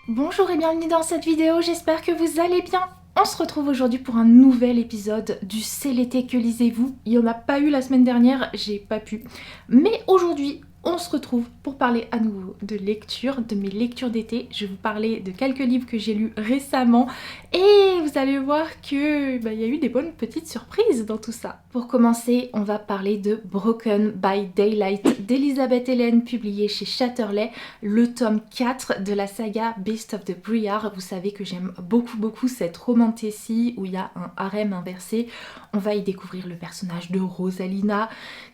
Bonjour et bienvenue dans cette vidéo, j'espère que vous allez bien. On se retrouve aujourd'hui pour un nouvel épisode du C'est l'été que lisez-vous. Il n'y en a pas eu la semaine dernière, j'ai pas pu. Mais aujourd'hui, on se retrouve pour parler à nouveau de lecture, de mes lectures d'été. Je vais vous parler de quelques livres que j'ai lus récemment et vous allez voir que il y a eu des bonnes petites surprises dans tout ça. Pour commencer, on va parler de Broken by Daylight d'Elisabeth Hélène, publié chez Chatterley, le tome 4 de la saga Beast of the Briar. Vous savez que j'aime beaucoup cette romantécie où il y a un harem inversé. On va y découvrir le personnage de Rosalina,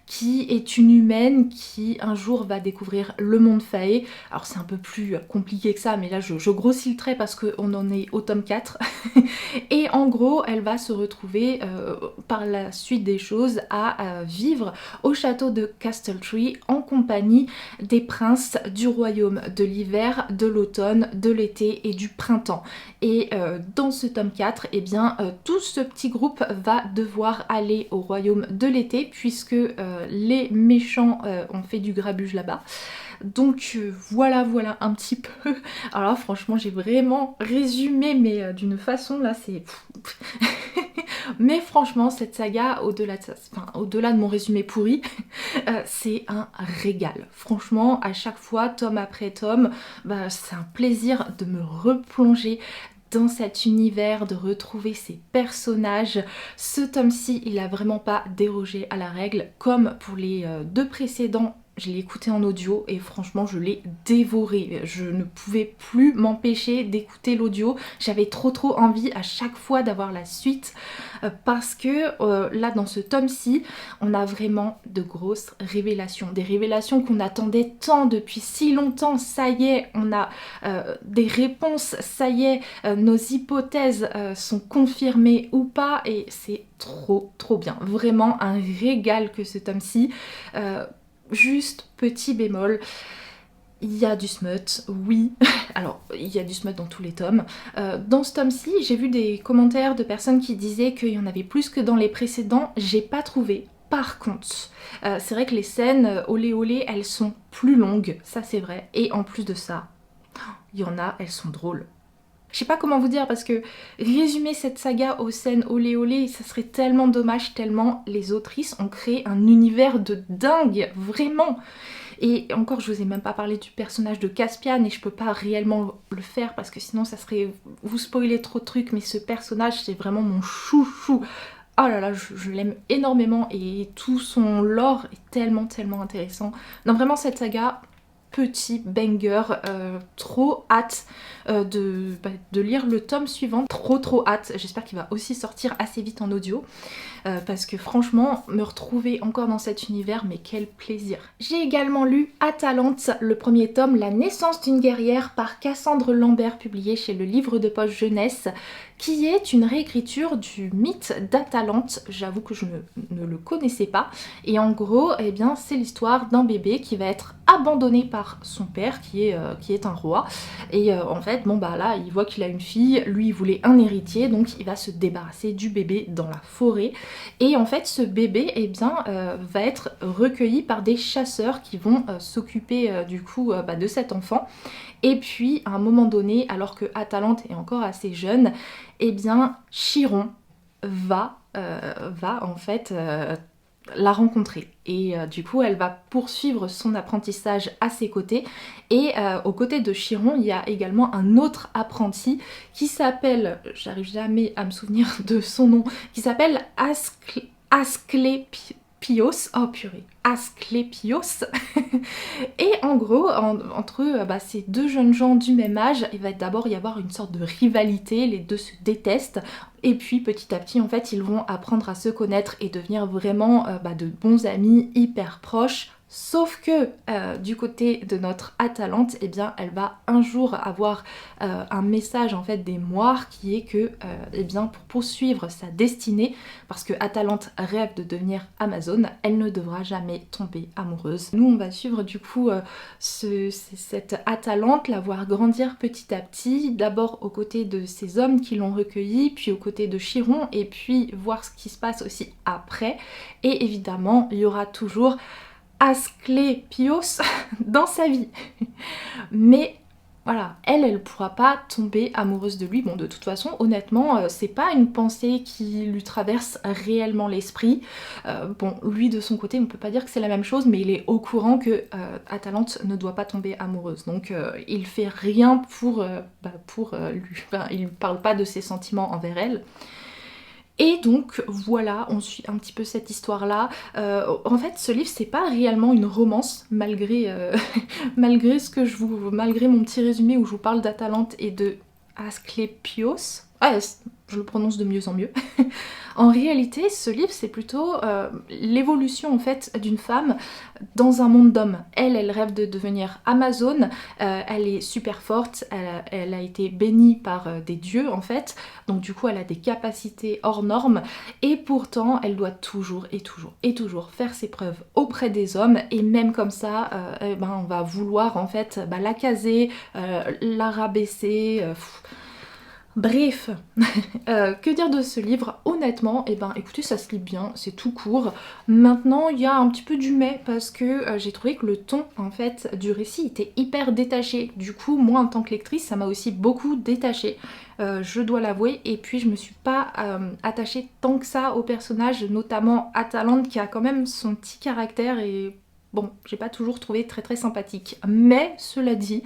qui est une humaine qui un jour va découvrir le monde faé. Alors c'est un peu plus compliqué que ça, mais là je grossis le trait parce qu'on en est au tome 4. Et en gros, elle va se retrouver par la suite des choses à vivre au château de Castletree en compagnie des princes du royaume de l'hiver, de l'automne, de l'été et du printemps. Et dans ce tome 4, eh bien, tout ce petit groupe va devoir aller au royaume de l'été puisque les méchants ont fait du grabuge là-bas. Donc voilà un petit peu. Alors là, franchement, j'ai vraiment résumé, mais d'une façon, là, c'est... Mais franchement, cette saga, au-delà de mon résumé pourri, c'est un régal. Franchement, à chaque fois, tome après tome, c'est un plaisir de me replonger dans cet univers, de retrouver ces personnages. Ce tome-ci, il a vraiment pas dérogé à la règle, comme pour les deux précédents. Je l'ai écouté en audio et franchement je l'ai dévoré. Je ne pouvais plus m'empêcher d'écouter l'audio. J'avais trop envie à chaque fois d'avoir la suite parce que là dans ce tome-ci, on a vraiment de grosses révélations. Des révélations qu'on attendait tant depuis si longtemps. Ça y est, on a des réponses. Ça y est, nos hypothèses sont confirmées ou pas et c'est trop bien. Vraiment un régal que ce tome-ci. Juste petit bémol, il y a du smut, oui. Alors, il y a du smut dans tous les tomes. Dans ce tome-ci, j'ai vu des commentaires de personnes qui disaient qu'il y en avait plus que dans les précédents. J'ai pas trouvé. Par contre, c'est vrai que les scènes olé olé, elles sont plus longues, ça c'est vrai. Et en plus de ça, il y en a, elles sont drôles. Je sais pas comment vous dire parce que résumer cette saga aux scènes olé olé, ça serait tellement dommage, tellement les autrices ont créé un univers de dingue, vraiment. Et encore, je vous ai même pas parlé du personnage de Caspian et je peux pas réellement le faire parce que sinon ça serait vous spoiler trop de trucs, mais ce personnage c'est vraiment mon chouchou. Oh là là, je l'aime énormément et tout son lore est tellement intéressant. Non, vraiment cette saga, petit banger, trop hâte de lire le tome suivant, trop hâte. J'espère qu'il va aussi sortir assez vite en audio parce que franchement, me retrouver encore dans cet univers, mais quel plaisir. J'ai également lu Atalante, le premier tome, La naissance d'une guerrière par Cassandre Lambert, publié chez le Livre de Poche Jeunesse, qui est une réécriture du mythe d'Atalante. J'avoue que je ne le connaissais pas. Et en gros, eh bien, c'est l'histoire d'un bébé qui va être abandonné par son père, qui est un roi. Et en fait, là, il voit qu'il a une fille, lui, il voulait un héritier, donc il va se débarrasser du bébé dans la forêt. Et en fait, ce bébé, eh bien, va être recueilli par des chasseurs qui vont s'occuper de cet enfant. Et puis, à un moment donné, alors que Atalante est encore assez jeune, eh bien, Chiron va en fait la rencontrer. Et du coup, elle va poursuivre son apprentissage à ses côtés. Et aux côtés de Chiron, il y a également un autre apprenti qui s'appelle, j'arrive jamais à me souvenir de son nom, qui s'appelle Asclépios. Oh purée, Asclépios. Et en gros, entre ces deux jeunes gens du même âge, il va d'abord y avoir une sorte de rivalité, les deux se détestent, et puis petit à petit, en fait, ils vont apprendre à se connaître et devenir vraiment de bons amis, hyper proches. Sauf que du côté de notre Atalante, eh bien, elle va un jour avoir un message en fait des moires qui est que, eh bien, pour poursuivre sa destinée, parce que Atalante rêve de devenir Amazone, elle ne devra jamais tomber amoureuse. Nous, on va suivre du coup cette Atalante, la voir grandir petit à petit, d'abord aux côtés de ces hommes qui l'ont recueillie, puis aux côtés de Chiron, et puis voir ce qui se passe aussi après. Et évidemment, il y aura toujours Asclépios dans sa vie. Mais Voilà, elle pourra pas tomber amoureuse de lui. Bon, de toute façon, honnêtement, c'est pas une pensée qui lui traverse réellement l'esprit. Bon, lui de son côté, on peut pas dire que c'est la même chose, mais il est au courant que Atalante ne doit pas tomber amoureuse. Donc il fait rien pour lui. Enfin, il parle pas de ses sentiments envers elle. Et donc voilà, on suit un petit peu cette histoire-là. En fait, ce livre, c'est pas réellement une romance, malgré malgré mon petit résumé où je vous parle d'Atalante et de Asclépios. Ah, je le prononce de mieux en mieux. En réalité, ce livre, c'est plutôt l'évolution en fait d'une femme dans un monde d'hommes. Elle rêve de devenir Amazone, elle est super forte, elle a été bénie par des dieux en fait, donc du coup elle a des capacités hors normes, et pourtant elle doit toujours faire ses preuves auprès des hommes, et même comme ça, on va vouloir en fait la caser, la rabaisser. Bref, que dire de ce livre? Honnêtement, écoutez, ça se lit bien, c'est tout court. Maintenant, il y a un petit peu du mais parce que j'ai trouvé que le ton en fait du récit était hyper détaché. Du coup, moi en tant que lectrice, ça m'a aussi beaucoup détachée, je dois l'avouer. Et puis je me suis pas attachée tant que ça au personnage, notamment Atalante qui a quand même son petit caractère et bon, j'ai pas toujours trouvé très sympathique, mais cela dit,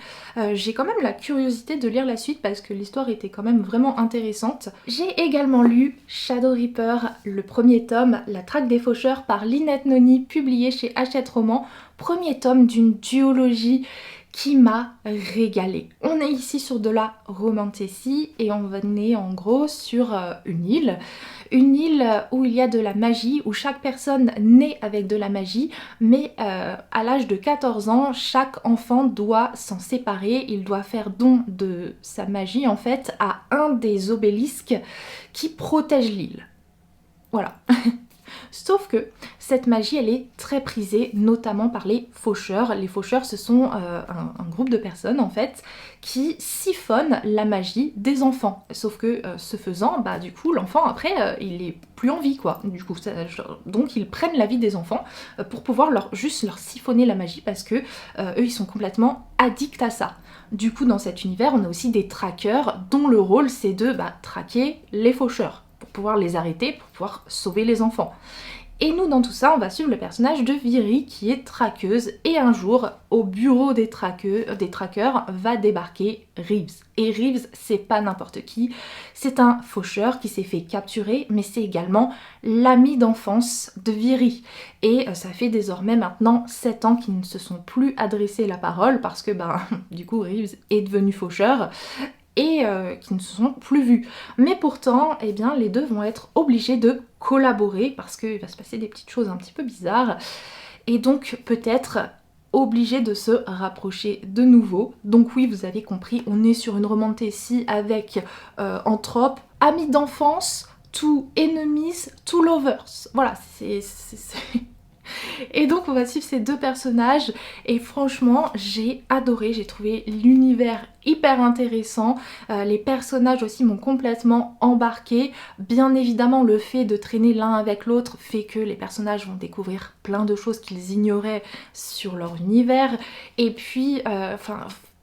j'ai quand même la curiosité de lire la suite parce que l'histoire était quand même vraiment intéressante. J'ai également lu Shadow Reaper, le premier tome, La traque des faucheurs par Lynette Noni, publié chez Hachette Roman, premier tome d'une duologie qui m'a régalée. On est ici sur de la romantasy et on est en gros sur une île où il y a de la magie, où chaque personne naît avec de la magie, mais à l'âge de 14 ans, chaque enfant doit s'en séparer, il doit faire don de sa magie en fait à un des obélisques qui protège l'île. Voilà. Sauf que cette magie, elle est très prisée, notamment par les faucheurs. Les faucheurs, ce sont un groupe de personnes, en fait, qui siphonnent la magie des enfants. Sauf que, ce faisant, du coup, l'enfant, après, il est plus en vie, quoi. Du coup, donc, ils prennent la vie des enfants pour pouvoir juste leur siphonner la magie, parce que eux, ils sont complètement addicts à ça. Du coup, dans cet univers, on a aussi des traqueurs, dont le rôle, c'est de traquer les faucheurs, pour pouvoir les arrêter, pour pouvoir sauver les enfants. Et nous, dans tout ça, on va suivre le personnage de Viri qui est traqueuse, et un jour, au bureau des traqueurs, va débarquer Reeves. Et Reeves, c'est pas n'importe qui, c'est un faucheur qui s'est fait capturer, mais c'est également l'ami d'enfance de Viri. Et ça fait désormais maintenant 7 ans qu'ils ne se sont plus adressé la parole, parce que du coup Reeves est devenu faucheur, et qui ne se sont plus vus. Mais pourtant, les deux vont être obligés de collaborer parce qu'il va se passer des petites choses un petit peu bizarres, et donc peut-être obligés de se rapprocher de nouveau. Donc oui, vous avez compris, on est sur une romantasy avec en trope amis d'enfance, to enemies, to lovers. Voilà, c'est... Et donc on va suivre ces deux personnages et franchement j'ai adoré, j'ai trouvé l'univers hyper intéressant, les personnages aussi m'ont complètement embarquée. Bien évidemment le fait de traîner l'un avec l'autre fait que les personnages vont découvrir plein de choses qu'ils ignoraient sur leur univers, et puis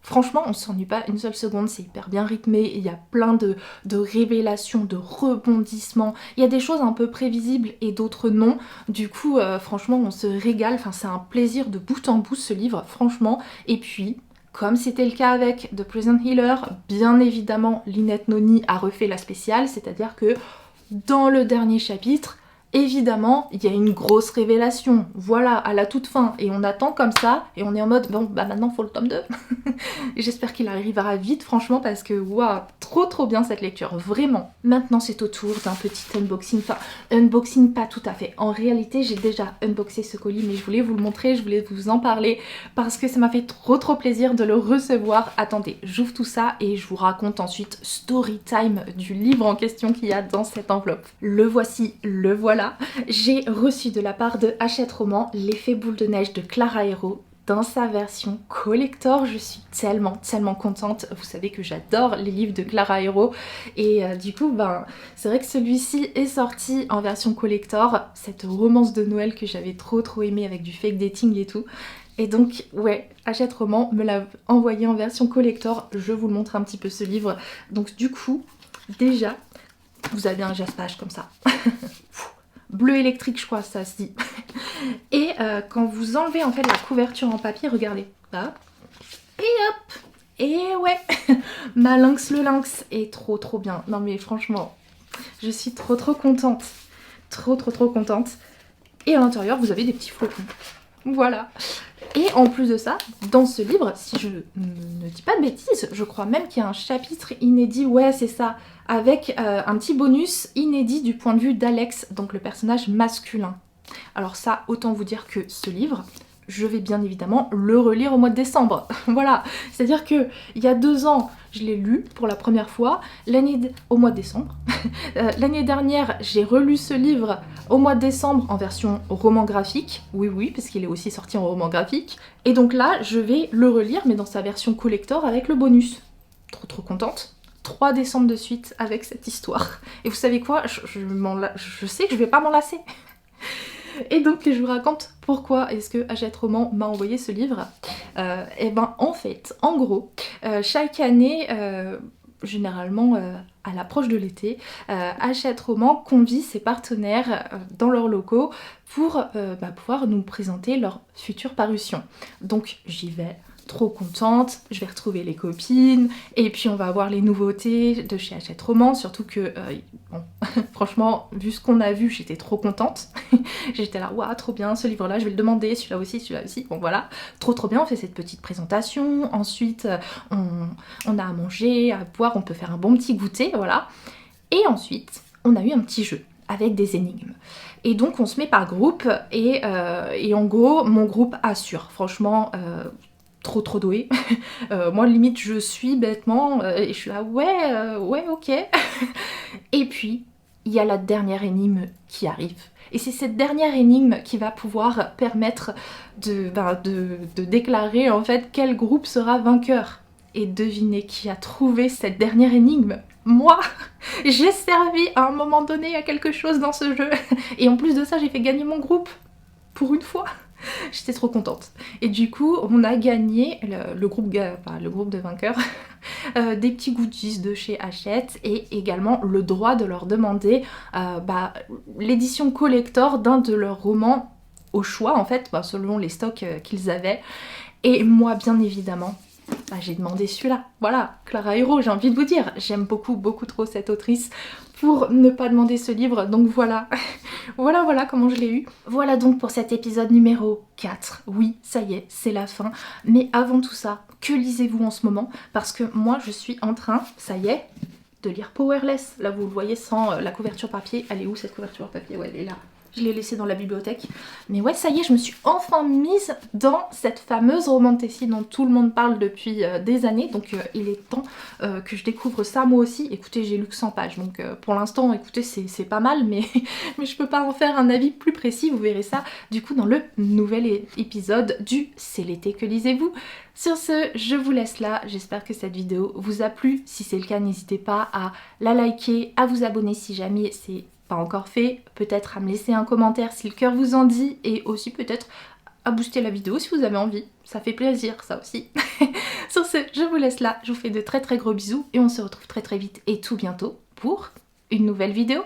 franchement, on s'ennuie pas une seule seconde, c'est hyper bien rythmé, il y a plein de révélations, de rebondissements, il y a des choses un peu prévisibles et d'autres non, du coup franchement on se régale, c'est un plaisir de bout en bout ce livre, franchement. Et puis, comme c'était le cas avec The Prison Healer, bien évidemment Lynette Noni a refait la spéciale, c'est-à-dire que dans le dernier chapitre, évidemment, il y a une grosse révélation, voilà, à la toute fin, et on attend comme ça, et on est en mode, bon, maintenant faut le tome 2. J'espère qu'il arrivera vite, franchement, parce que, waouh, trop bien cette lecture, vraiment. Maintenant, c'est au tour d'un petit unboxing, unboxing pas tout à fait. En réalité, j'ai déjà unboxé ce colis, mais je voulais vous le montrer, je voulais vous en parler, parce que ça m'a fait trop plaisir de le recevoir. Attendez, j'ouvre tout ça, et je vous raconte ensuite story time du livre en question qu'il y a dans cette enveloppe. Le voici, le voilà. J'ai reçu de la part de Hachette Roman L'effet boule de neige de Clara Hérault dans sa version collector. Je suis tellement contente. Vous savez que j'adore les livres de Clara Hérault, et du coup c'est vrai que celui-ci est sorti en version collector, cette romance de Noël que j'avais trop aimé avec du fake dating et tout. Et donc, ouais, Hachette Roman me l'a envoyé en version collector. Je vous le montre un petit peu ce livre. Donc du coup, déjà, vous avez un jaspage comme ça. Bleu électrique, je crois, ça se dit. Et quand vous enlevez en fait la couverture en papier, regardez. Hop. Et hop. Et ouais, ma Lynx le Lynx est trop bien. Non mais franchement, je suis trop contente. Trop contente. Et à l'intérieur, vous avez des petits flocons. Voilà. Et en plus de ça, dans ce livre, si je ne dis pas de bêtises, je crois même qu'il y a un chapitre inédit, ouais c'est ça, avec un petit bonus inédit du point de vue d'Alex, donc le personnage masculin. Alors ça, autant vous dire que ce livre, je vais bien évidemment le relire au mois de décembre. Voilà, c'est-à-dire que il y a 2 ans, je l'ai lu pour la première fois, au mois de décembre. L'année dernière, j'ai relu ce livre au mois de décembre en version roman graphique. Oui, parce qu'il est aussi sorti en roman graphique. Et donc là, je vais le relire, mais dans sa version collector avec le bonus. Trop contente. 3 décembre de suite avec cette histoire. Et vous savez quoi, je sais que je vais pas m'en lasser. Et donc je vous raconte pourquoi est-ce que Hachette Roman m'a envoyé ce livre. Et ben en fait, en gros, chaque année, généralement à l'approche de l'été, Hachette Roman convie ses partenaires dans leurs locaux pour pouvoir nous présenter leur future parution. Donc j'y vais. Trop contente, je vais retrouver les copines, et puis on va avoir les nouveautés de chez Hachette Roman, surtout que, bon, franchement, vu ce qu'on a vu, j'étais trop contente. J'étais là, waouh, trop bien, ce livre-là, je vais le demander, celui-là aussi, bon voilà, trop bien, on fait cette petite présentation, ensuite on a à manger, à boire, on peut faire un bon petit goûter, voilà. Et ensuite, on a eu un petit jeu avec des énigmes. Et donc on se met par groupe, et en gros, mon groupe assure, franchement, trop douée. Moi limite je suis bêtement et je suis là ouais ok. Et puis il y a la dernière énigme qui arrive. Et c'est cette dernière énigme qui va pouvoir permettre de déclarer en fait quel groupe sera vainqueur. Et devinez qui a trouvé cette dernière énigme? Moi! J'ai servi à un moment donné à quelque chose dans ce jeu. Et en plus de ça, j'ai fait gagner mon groupe. Pour une fois. J'étais trop contente. Et du coup, on a gagné, le groupe de vainqueurs, des petits goodies de chez Hachette et également le droit de leur demander l'édition collector d'un de leurs romans au choix, en fait, selon les stocks qu'ils avaient. Et moi, bien évidemment, j'ai demandé celui-là. Voilà, Clara Hero, j'ai envie de vous dire, j'aime beaucoup trop cette autrice pour ne pas demander ce livre, donc voilà. voilà comment je l'ai eu. Voilà donc pour cet épisode numéro 4. Oui, ça y est, c'est la fin. Mais avant tout ça, que lisez-vous en ce moment? Parce que moi, je suis en train, ça y est, de lire Powerless. Là, vous le voyez sans la couverture papier. Elle est où cette couverture papier? Ouais, elle est là. Je l'ai laissée dans la bibliothèque. Mais ouais, ça y est, je me suis enfin mise dans cette fameuse romantécie dont tout le monde parle depuis des années. Donc il est temps que je découvre ça moi aussi. Écoutez, j'ai lu que 100 pages. Donc pour l'instant, écoutez, c'est pas mal. Mais je peux pas en faire un avis plus précis. Vous verrez ça du coup dans le nouvel épisode du C'est l'été que lisez-vous. Sur ce, je vous laisse là. J'espère que cette vidéo vous a plu. Si c'est le cas, n'hésitez pas à la liker, à vous abonner si jamais c'est pas encore fait, peut-être à me laisser un commentaire si le cœur vous en dit, et aussi peut-être à booster la vidéo si vous avez envie, ça fait plaisir ça aussi. Sur ce, je vous laisse là, je vous fais de très gros bisous et on se retrouve très vite et tout bientôt pour une nouvelle vidéo.